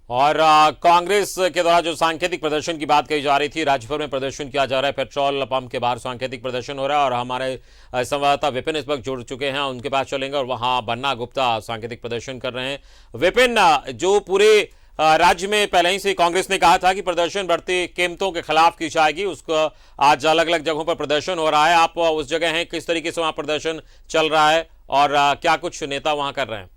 और कांग्रेस के द्वारा जो सांकेतिक प्रदर्शन की बात कही जा रही थी, राज्य भर में प्रदर्शन किया जा रहा है। पेट्रोल पंप के बाहर सांकेतिक प्रदर्शन हो रहा है और हमारे संवाददाता विपिन इस वक्त जुड़ चुके हैं, उनके पास चलेंगे और वहां बन्ना गुप्ता सांकेतिक प्रदर्शन कर रहे हैं। विपिन, जो पूरे राज्य में पहले ही से कांग्रेस ने कहा था कि प्रदर्शन बढ़ती कीमतों के खिलाफ की जाएगी, उसको आज अलग अलग जगहों पर प्रदर्शन हो रहा है। आप उस जगह हैं, किस तरीके से वहां प्रदर्शन चल रहा है और क्या कुछ नेता वहां कर रहे हैं?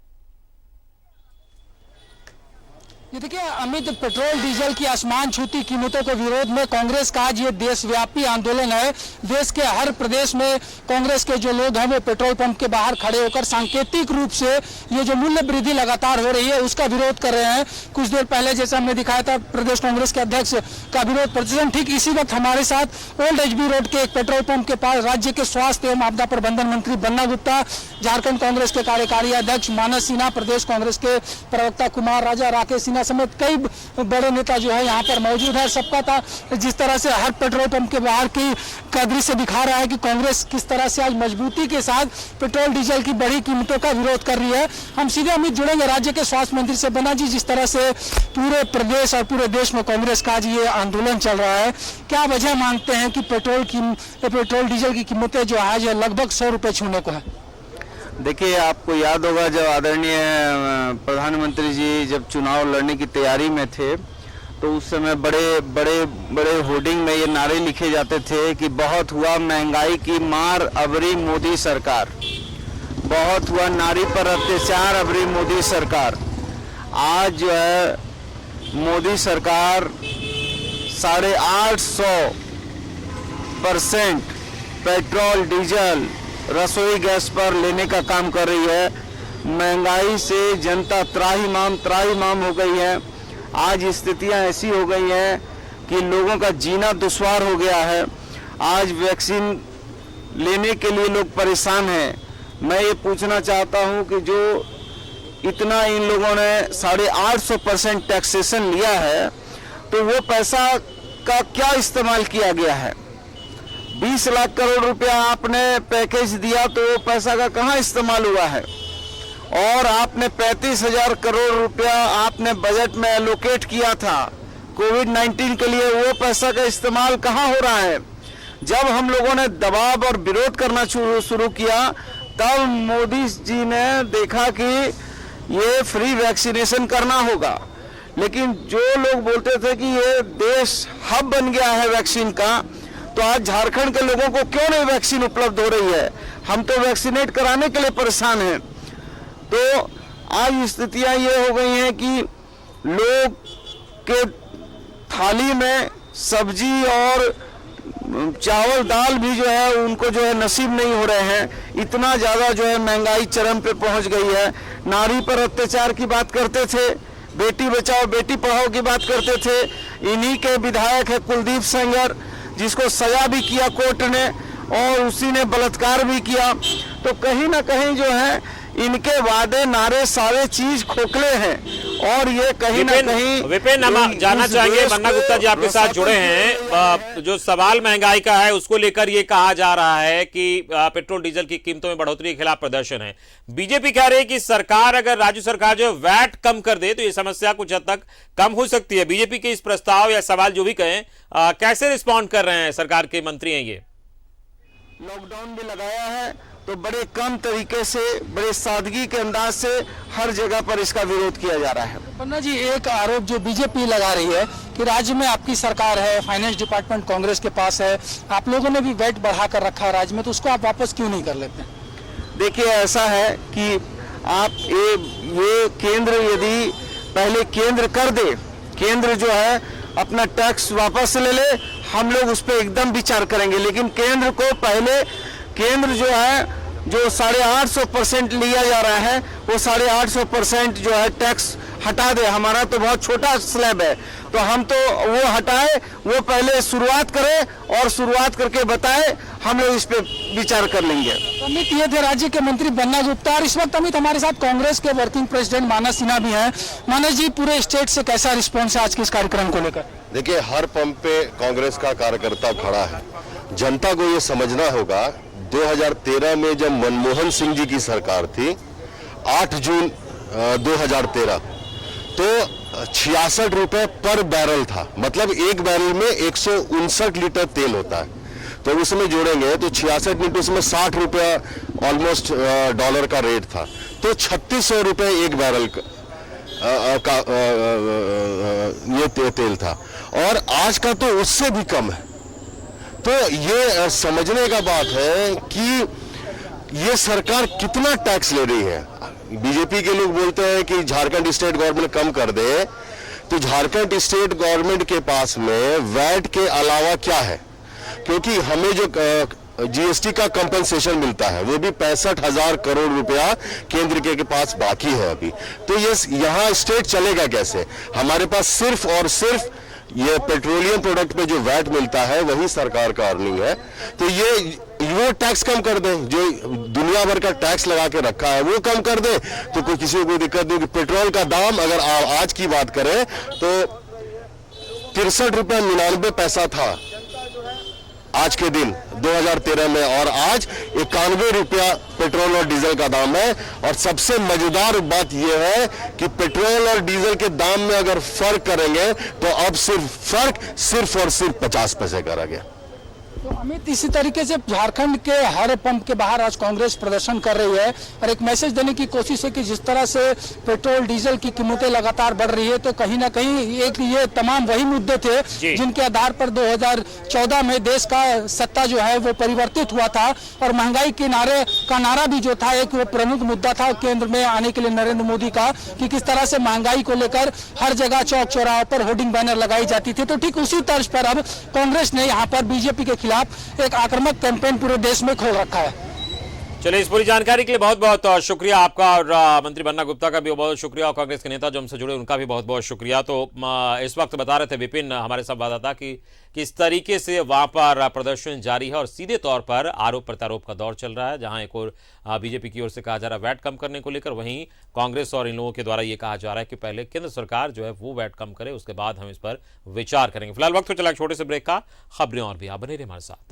ये देखिए अमित, पेट्रोल डीजल की आसमान छूती कीमतों के विरोध में कांग्रेस का आज ये देशव्यापी आंदोलन है। देश के हर प्रदेश में कांग्रेस के जो लोग हैं वो पेट्रोल पंप के बाहर खड़े होकर सांकेतिक रूप से ये जो मूल्य वृद्धि लगातार हो रही है उसका विरोध कर रहे हैं। कुछ देर पहले जैसा हमने दिखाया था, प्रदेश कांग्रेस के अध्यक्ष का विरोध प्रदर्शन, ठीक इसी वक्त हमारे साथ ओल्ड एचबी रोड के एक पेट्रोल पंप के पास राज्य के स्वास्थ्य एवं आपदा प्रबंधन मंत्री बन्ना गुप्ता, झारखंड कांग्रेस के कार्यकारी अध्यक्ष मानस सिन्हा, प्रदेश कांग्रेस के प्रवक्ता कुमार राजा, राकेश सिन्हा समेत कई बड़े नेता जो है यहाँ पर मौजूद है। सबका था जिस तरह से हर पेट्रोल पंप के बाहर की का दृश्य दिखा रहा है कि कांग्रेस किस तरह से आज मजबूती के साथ पेट्रोल डीजल की बढ़ी कीमतों का विरोध कर रही है। हम सीधे अमित जुड़ेंगे राज्य के स्वास्थ्य मंत्री से। बन्ना जी, जिस तरह से पूरे प्रदेश और पूरे देश में कांग्रेस का आज ये आंदोलन चल रहा है, क्या वजह मानते हैं कि पेट्रोल डीजल की कीमतें जो आज लगभग 100 रुपए छूने को है? देखिए, आपको याद होगा जब आदरणीय प्रधानमंत्री जी जब चुनाव लड़ने की तैयारी में थे तो उस समय बड़े बड़े बड़े होर्डिंग में ये नारे लिखे जाते थे कि बहुत हुआ महंगाई की मार अबरी मोदी सरकार, बहुत हुआ नारी पर अत्याचार अबरी मोदी सरकार। आज जो है मोदी सरकार 850% पेट्रोल डीजल रसोई गैस पर लेने का काम कर रही है। महंगाई से जनता त्राहिमाम हो गई है। आज स्थितियां ऐसी हो गई हैं कि लोगों का जीना दुश्वार हो गया है। आज वैक्सीन लेने के लिए लोग परेशान हैं। मैं ये पूछना चाहता हूं कि जो इतना इन लोगों ने 850% टैक्सेशन लिया है तो वो पैसा का क्या इस्तेमाल किया गया है? 20 लाख करोड़ रुपया आपने पैकेज दिया तो वो पैसा का कहाँ इस्तेमाल हुआ है? और आपने 35,000 करोड़ रुपया आपने बजट में एलोकेट किया था कोविड-19 के लिए, वो पैसा का इस्तेमाल कहाँ हो रहा है? जब हम लोगों ने दबाव और विरोध करना शुरू किया तब मोदी जी ने देखा कि ये फ्री वैक्सीनेशन करना होगा। लेकिन जो लोग बोलते थे कि ये देश हब बन गया है वैक्सीन का, तो आज झारखंड के लोगों को क्यों नहीं वैक्सीन उपलब्ध हो रही है? हम तो वैक्सीनेट कराने के लिए परेशान हैं। तो आज स्थितियां ये हो गई हैं कि लोग के थाली में सब्जी और चावल दाल भी जो है उनको जो है नसीब नहीं हो रहे हैं। इतना ज़्यादा जो है महंगाई चरम पे पहुंच गई है। नारी पर अत्याचार की बात करते थे, बेटी बचाओ बेटी पढ़ाओ की बात करते थे। इन्हीं के विधायक है कुलदीप सेंगर, जिसको सजा भी किया कोर्ट ने और उसी ने बलात्कार भी किया। तो कहीं ना कहीं जो है इनके वादे नारे सारे चीज खोखले हैं और ये कहीं ना कहीं विपिन, हम जानना चाहेंगे, बन्ना गुप्ता जी आपके साथ जुड़े हैं। जो सवाल महंगाई का है उसको लेकर ये कहा जा रहा है कि पेट्रोल डीजल की कीमतों में बढ़ोतरी के खिलाफ प्रदर्शन है। बीजेपी कह रही है कि सरकार, अगर राज्य सरकार जो वैट कम कर दे तो ये समस्या कुछ हद तक कम हो सकती है। बीजेपी के इस प्रस्ताव या सवाल जो भी कहें, कैसे रिस्पॉन्ड कर रहे हैं सरकार के मंत्री हैं? ये लॉकडाउन भी लगाया है तो बड़े कम तरीके से, बड़े सादगी के अंदाज से हर जगह पर इसका विरोध किया जा रहा है। बन्ना जी, एक आरोप जो बीजेपी लगा रही है कि राज्य में आपकी सरकार है, फाइनेंस डिपार्टमेंट कांग्रेस के पास है, आप लोगों ने भी वैट बढ़ा कर रखा है राज्य में, तो उसको आप वापस क्यों नहीं कर लेते? देखिए, ऐसा है कि आप ये केंद्र यदि पहले केंद्र कर दे, केंद्र जो है अपना टैक्स वापस ले ले, हम लोग उस पर एकदम विचार करेंगे। लेकिन केंद्र को पहले, केंद्र जो है जो 850% लिया जा रहा है वो 850% जो है टैक्स हटा दे। हमारा तो बहुत छोटा स्लैब है, तो हम तो वो हटाए, वो पहले शुरुआत करे और शुरुआत करके बताए, हम लोग इस पे विचार कर लेंगे। अमित, ये थे राज्य के मंत्री बन्ना गुप्ता और इस वक्त अमित हमारे साथ कांग्रेस के वर्किंग प्रेसिडेंट मानस सिन्हा भी हैं। मानस जी, पूरे स्टेट से कैसा रिस्पॉन्स है आज के इस कार्यक्रम को लेकर? देखिए, हर पंप पे कांग्रेस का कार्यकर्ता खड़ा है। जनता को ये समझना होगा, 2013 में जब मनमोहन सिंह जी की सरकार थी, 8 जून 2013, तो 66 रुपए पर बैरल था, मतलब एक बैरल में 159 लीटर तेल होता है, तो उसमें जोड़ेंगे तो 66 मिनट उसमें 60 रुपया ऑलमोस्ट डॉलर का रेट था, तो 3600 रुपए एक बैरल का ये तेल था, और आज का तो उससे भी कम है। तो ये समझने का बात है कि ये सरकार कितना टैक्स ले रही है। बीजेपी के लोग बोलते हैं कि झारखंड स्टेट गवर्नमेंट कम कर दे, तो झारखंड स्टेट गवर्नमेंट के पास में वैट के अलावा क्या है, क्योंकि हमें जो जीएसटी का कंपनसेशन मिलता है वो भी 65,000 करोड़ रुपया केंद्र के पास बाकी है अभी। तो ये यहाँ स्टेट चलेगा कैसे? हमारे पास सिर्फ और सिर्फ ये पेट्रोलियम प्रोडक्ट पे जो वैट मिलता है वही सरकार का अर्निंग है। तो ये वो टैक्स कम कर दें, जो दुनिया भर का टैक्स लगा के रखा है वो कम कर दें, तो कोई किसी को कोई दिक्कत नहीं। पेट्रोल का दाम अगर आज की बात करें तो 63 रुपया 99 पैसा था आज के दिन 2013 में, और आज 91 रुपया पेट्रोल और डीजल का दाम है। और सबसे मजेदार बात यह है कि पेट्रोल और डीजल के दाम में अगर फर्क करेंगे तो अब फर्क सिर्फ और सिर्फ 50 पैसे का रह गया। तो अमित, इसी तरीके से झारखंड के हर पंप के बाहर आज कांग्रेस प्रदर्शन कर रही है और एक मैसेज देने की कोशिश है कि जिस तरह से पेट्रोल डीजल की कीमतें लगातार बढ़ रही है, तो कहीं ना कहीं एक ये तमाम वही मुद्दे थे जिनके आधार पर 2014 में देश का सत्ता जो है वो परिवर्तित हुआ था, और महंगाई के नारा भी जो था एक वो प्रमुख मुद्दा था केंद्र में आने के लिए नरेंद्र मोदी का, कि किस तरह से महंगाई को लेकर हर जगह चौक चौराहों पर होर्डिंग बैनर लगाई जाती थी। तो ठीक उसी तर्ज पर अब कांग्रेस ने यहाँ पर बीजेपी के खिलाफ एक आक्रामक कैंपेन पूरे देश में खोल रखा है। चलिए, इस पूरी जानकारी के लिए बहुत बहुत शुक्रिया आपका, और मंत्री बन्ना गुप्ता का भी बहुत बहुत शुक्रिया, और कांग्रेस के नेता जो हमसे जुड़े उनका भी बहुत बहुत शुक्रिया। तो इस वक्त बता रहे थे विपिन हमारे संवाददाता कि किस तरीके से वहां पर प्रदर्शन जारी है और सीधे तौर पर आरोप प्रत्यारोप का दौर चल रहा है, जहां एक और बीजेपी की ओर से कहा जा रहा है वैट कम करने को लेकर, वहीं कांग्रेस और इन लोगों के द्वारा ये कहा जा रहा है कि पहले केंद्र सरकार जो है वो वैट कम करे, उसके बाद हम इस पर विचार करेंगे। फिलहाल वक्त तो चला छोटे से ब्रेक का, खबरें और भी आप बने रहिए हमारे साथ।